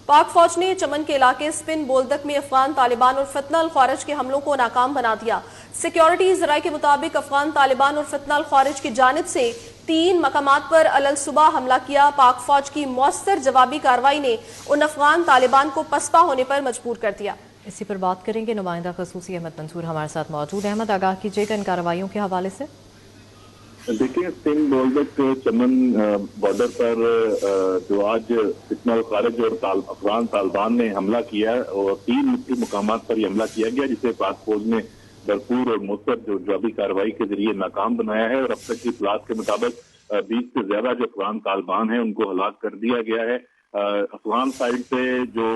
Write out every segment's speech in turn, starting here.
پاک فوج نے چمن کے علاقے سپن بولدک میں افغان طالبان اور فتنہ الخوارج کے حملوں کو ناکام بنا دیا۔ سیکیورٹی ذرائع کے مطابق افغان طالبان اور فتنہ الخوارج کی جانب سے 3 مقامات پر علل صبح حملہ کیا۔ پاک فوج کی مؤثر جوابی کارروائی نے ان افغان طالبان کو پسپا ہونے پر مجبور کر دیا۔ اسی پر بات کریں گے، نمائندہ خصوصی احمد منصور ہمارے ساتھ موجود ہیں۔ احمد، آگاہ کیجیے گا ان کارروائیوں کے حوالے سے۔ دیکھیں، سپن بولدک چمن بارڈر پر جو آج فتنہ الخوارج اور افغان طالبان نے حملہ کیا اور 3 مختلف مقامات پر یہ حملہ کیا گیا، جسے پاک فوج نے بھرپور اور مؤثر جو جوابی کارروائی کے ذریعے ناکام بنایا ہے، اور اب تک کی اطلاعات کے مطابق 20 سے زیادہ جو افغان طالبان ہیں ان کو ہلاک کر دیا گیا ہے۔ افغان سائڈ سے جو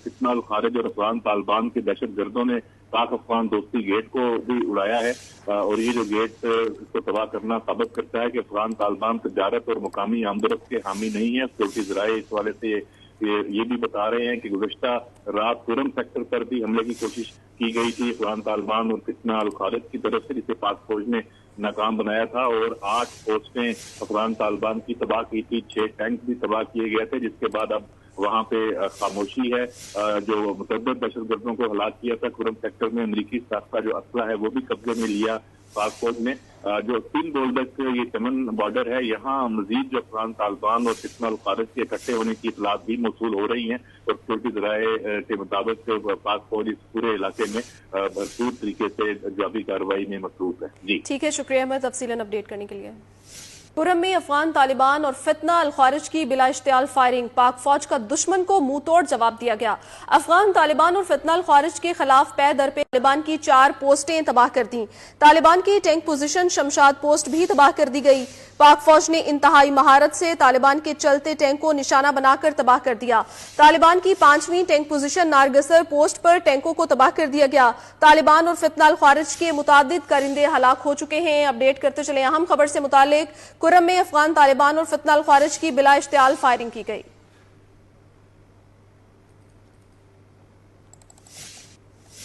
فتنہ الخوارج اور افغان طالبان کے دہشت گردوں نے پاک افغان دوستی گیٹ کو بھی اڑایا ہے، اور یہ جو گیٹ اس کو تباہ کرنا ثابت کرتا ہے کہ افغان طالبان تجارت اور مقامی آمدورفت کے حامی نہیں ہیں۔ سیکورٹی ذرائع اس والے سے یہ بھی بتا رہے ہیں کہ گزشتہ رات پورم سیکٹر پر بھی حملے کی کوشش کی گئی تھی افغان طالبان اور فتنہ الخوارج کی طرف سے، جسے پاک فوج نے ناکام بنایا تھا، اور 8 پوسٹیں افغان طالبان کی تباہ کی تھی، 6 ٹینک بھی تباہ کیے گئے تھے، جس کے بعد اب وہاں پہ خاموشی ہے۔ جو متعدد دہشت گردوں کو ہلاک کیا تھا خرم سیکٹر میں، امریکی ساختہ جو اسلحہ ہے وہ بھی قبضے میں لیا پاک فوج نے۔ جو سپن بولدک یہ چمن بارڈر ہے، یہاں مزید جو افغان طالبان اور فتنہ الخوارج کے اکٹھے ہونے کی اطلاعات بھی موصول ہو رہی ہیں، اور سیکورٹی ذرائع کے مطابق پاک فوج اس پورے علاقے میں بھرپور طریقے سے جوابی کارروائی میں مصروف ہے۔ جی ٹھیک ہے، شکریہ احمد تفصیلاً اپڈیٹ کرنے کے لیے۔ پورم میں افغان طالبان اور فتنہ الخوارج کی بلا اشتعال فائرنگ، پاک فوج کا دشمن کو منہ توڑ جواب دیا گیا۔ افغان طالبان اور فتنہ الخوارج کے خلاف پے در پہ طالبان کی 4 پوسٹیں تباہ کر دیں۔ طالبان کی ٹینک پوزیشن شمشاد پوسٹ بھی تباہ کر دی گئی۔ پاک فوج نے انتہائی مہارت سے طالبان کے چلتے ٹینک کو نشانہ بنا کر تباہ کر دیا۔ طالبان کی 5ویں ٹینک پوزیشن نارگسر پوسٹ پر ٹینکوں کو تباہ کر دیا گیا۔ طالبان اور فتنہ الخوارج کے متعدد کارندے ہلاک ہو چکے ہیں۔ اپڈیٹ کرتے چلیں اہم خبر سے متعلق۔ کرم میں افغان طالبان اور فتنہ الخوارج کی بلا اشتعال فائرنگ کی گئی۔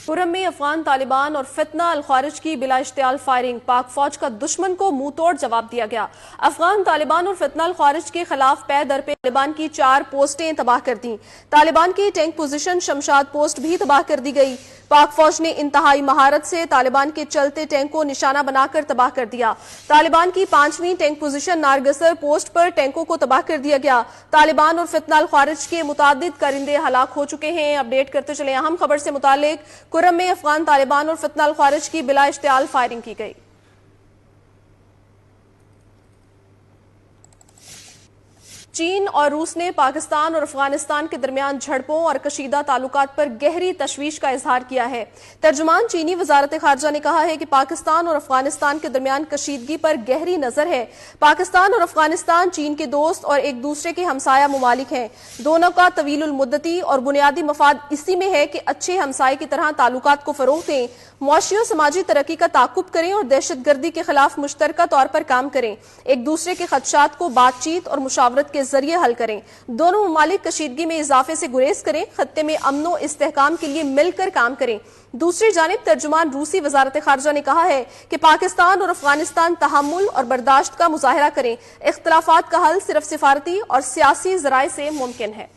پورم میں افغان طالبان اور فتنہ الخوارج کی بلا اشتعال فائرنگ، پاک فوج کا دشمن کو منہ توڑ جواب دیا گیا۔ افغان طالبان اور فتنہ الخوارج کے خلاف پے در پہ طالبان کی 4 پوسٹیں تباہ کر دیں۔ طالبان کی ٹینک پوزیشن شمشاد پوسٹ بھی تباہ کر دی گئی۔ پاک فوج نے انتہائی مہارت سے طالبان کے چلتے ٹینک کو نشانہ بنا کر تباہ کر دیا۔ طالبان کی 5ویں ٹینک پوزیشن نارگسر پوسٹ پر ٹینکوں کو تباہ کر دیا گیا۔ طالبان اور فتنہ الخوارج کے متعدد کارندے ہلاک ہو چکے ہیں۔ اپڈیٹ کرتے چلیں اہم خبر سے متعلق۔ کرم میں افغان طالبان اور فتنہ الخوارج کی بلا اشتعال فائرنگ کی گئی۔ چین اور روس نے پاکستان اور افغانستان کے درمیان جھڑپوں اور کشیدہ تعلقات پر گہری تشویش کا اظہار کیا ہے۔ ترجمان چینی وزارت خارجہ نے کہا ہے کہ پاکستان اور افغانستان کے درمیان کشیدگی پر گہری نظر ہے۔ پاکستان اور افغانستان چین کے دوست اور ایک دوسرے کے ہمسایہ ممالک ہیں۔ دونوں کا طویل المدتی اور بنیادی مفاد اسی میں ہے کہ اچھے ہمسائے کی طرح تعلقات کو فروغ دیں، معاشی و سماجی ترقی کا تعاقب کریں اور دہشت گردی کے خلاف مشترکہ طور پر کام کریں، ایک دوسرے کے خدشات کو بات چیت اور مشاورت کے ذریعے حل کریں۔ دونوں ممالک کشیدگی میں اضافے سے گریز کریں، خطے میں امن و استحکام کے لیے مل کر کام کریں۔ دوسری جانب ترجمان روسی وزارت خارجہ نے کہا ہے کہ پاکستان اور افغانستان تحمل اور برداشت کا مظاہرہ کریں، اختلافات کا حل صرف سفارتی اور سیاسی ذرائع سے ممکن ہے۔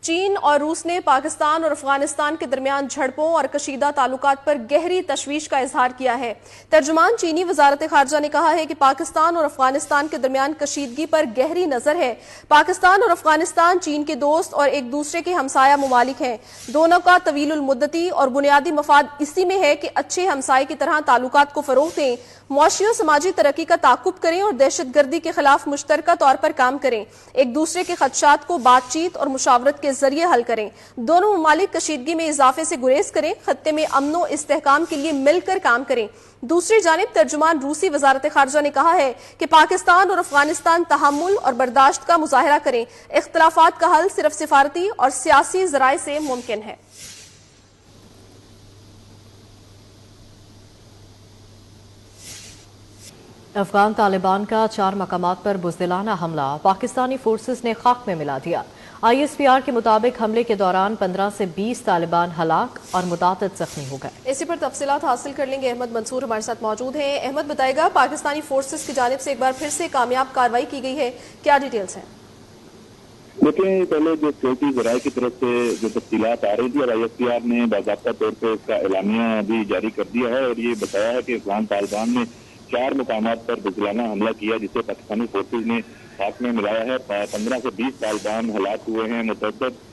چین اور روس نے پاکستان اور افغانستان کے درمیان جھڑپوں اور کشیدہ تعلقات پر گہری تشویش کا اظہار کیا ہے۔ ترجمان چینی وزارت خارجہ نے کہا ہے کہ پاکستان اور افغانستان کے درمیان کشیدگی پر گہری نظر ہے۔ پاکستان اور افغانستان چین کے دوست اور ایک دوسرے کے ہمسایہ ممالک ہیں۔ دونوں کا طویل المدتی اور بنیادی مفاد اسی میں ہے کہ اچھے ہمسائے کی طرح تعلقات کو فروغ دیں، معاشی و سماجی ترقی کا تعاقب کریں اور دہشت گردی کے خلاف مشترکہ طور پر کام کریں، ایک دوسرے کے خدشات کو بات چیت اور مشاورت کے ذریعے حل کریں۔ دونوں ممالک کشیدگی میں اضافے سے گریز کریں، خطے میں امن و استحکام کے لیے مل کر کام کریں۔ دوسری جانب ترجمان روسی وزارت خارجہ نے کہا ہے کہ پاکستان اور افغانستان تحمل اور برداشت کا مظاہرہ کریں، اختلافات کا حل صرف سفارتی اور سیاسی ذرائع سے ممکن ہے۔ افغان طالبان کا 4 مقامات پر بزدلانہ حملہ پاکستانی فورسز نے خاک میں ملا دیا۔ ISPR کے مطابق حملے کے دوران 15 سے 20 طالبان ہلاک اور متعدد زخمی ہو گئے۔ اسی پر تفصیلات حاصل کر لیں گے، احمد منصور ہمارے ساتھ موجود ہیں۔ احمد بتائے گا، پاکستانی فورسز کی جانب سے ایک بار پھر سے کامیاب کارروائی کی گئی ہے، کیا ڈیٹیلز ہیں؟ دیکھیں، پہلے جو سیکورٹی ذرائع کی طرف سے جو تفصیلات آ رہی تھی اور ISPR نے باضابطہ طور پہ اس کا اعلامیہ بھی جاری کر دیا ہے اور یہ بتایا ہے کہ افغان طالبان نے 4 مقامات پر بزدلانہ حملہ کیا جسے پاکستانی فورسز نے ہاتھ میں ملایا ہے۔ 15 سے 20 طالبان ہلاک ہوئے ہیں، متعدد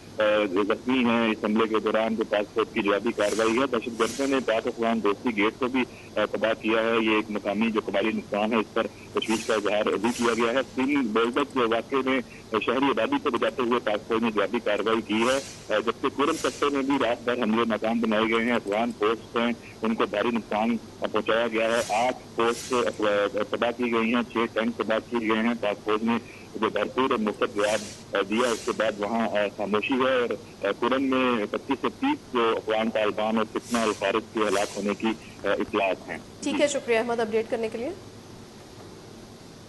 زخمی ہیں اس حملے کے دوران جو پاک فوج کی جوابی کارروائی ہے۔ دہشت گردوں نے پاک افغان دوستی گیٹ کو بھی تباہ کیا ہے۔ یہ ایک مقامی جو قبائلی نقصان ہے اس پر تشویش کا اظہار بھی کیا گیا ہے۔ 3 بولدک واقعے میں شہری آبادی کو بچاتے ہوئے پاک فوج نے جوابی کارروائی کی ہے، جبکہ کورم سیکٹر میں بھی رات بھر حملے ناکام بنائے گئے ہیں۔ افغان پوسٹ ہیں ان کو بھاری نقصان پہنچایا گیا ہے۔ 8 پوسٹ تباہ کی گئی ہیں، 6 ٹینک تباہ کیے گئے ہیں۔ پاک فوج نے جو بھرپور اور مفت جواب دیا اس کے بعد وہاں خاموشی ہے اور کورم میں 25 سے 30 جو افغان طالبان اور فتنہ الخارج کے ہلاک ہونے کی اطلاعات ہیں۔ ٹھیک ہے، شکریہ احمد اپڈیٹ کرنے کے لیے۔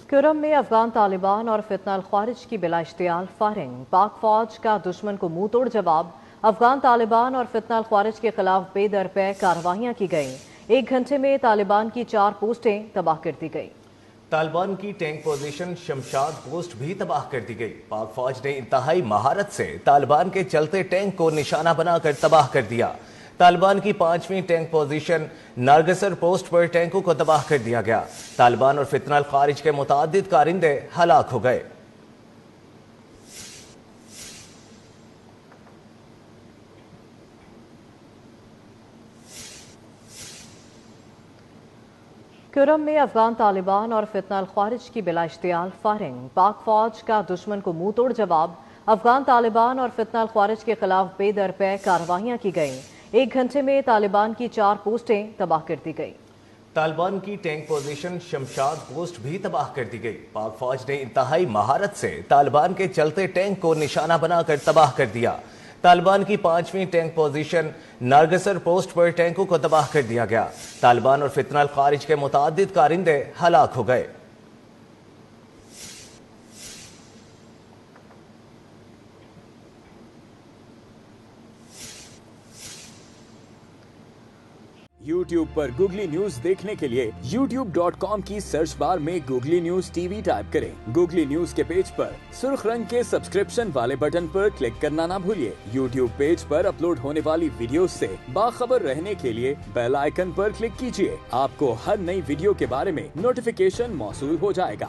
کرم میں افغان طالبان اور فتنہ الخوارج کی بلا اشتعال فائرنگ، پاک فوج کا دشمن کو منہ توڑ جواب۔ افغان طالبان اور فتنہ الخوارج کے خلاف بے درپے کارروائیاں کی گئیں۔ 1 گھنٹے میں طالبان کی 4 پوسٹیں تباہ کر دی گئی۔ طالبان کی ٹینک پوزیشن شمشاد پوسٹ بھی تباہ کر دی گئی۔ پاک فوج نے انتہائی مہارت سے طالبان کے چلتے ٹینک کو نشانہ بنا کر تباہ کر دیا۔ طالبان کی 5ویں ٹینک پوزیشن نارگسر پوسٹ پر ٹینکوں کو تباہ کر دیا گیا۔ طالبان اور فتنہ الخارج کے متعدد کارندے ہلاک ہو گئے۔ کرم میں افغان طالبان اور فتنہ الخوارج کی بلا اشتعال فائرنگ، پاک فوج کا دشمن کو منہ توڑ جواب۔ افغان طالبان اور فتنہ الخوارج کے خلاف بے درپے کارروائیاں کی گئیں۔ 1 گھنٹے میں طالبان کی 4 پوسٹیں تباہ کر دی گئی۔ طالبان کی ٹینک پوزیشن شمشاد پوسٹ بھی تباہ کر دی گئی۔ پاک فوج نے انتہائی مہارت سے طالبان کے چلتے ٹینک کو نشانہ بنا کر تباہ کر دیا۔ طالبان کی 5ویں ٹینک پوزیشن نارگسر پوسٹ پر ٹینکوں کو تباہ کر دیا گیا۔ طالبان اور فتنہ الخارج کے متعدد کارندے ہلاک ہو گئے۔ YouTube پر گوگلی نیوز دیکھنے کے لیے youtube.com کی سرچ بار میں googly news T V type کریں۔ گوگلی نیوز کے پیج پر سرخ رنگ کے سبسکرپشن والے بٹن پر کلک کرنا نہ بھولیے۔ YouTube پیج پر اپلوڈ ہونے والی ویڈیوز سے باخبر رہنے کے لیے بیل آئیکن پر کلک کیجیے۔ آپ کو ہر نئی ویڈیو کے بارے میں نوٹیفیکیشن موصول ہو جائے گا۔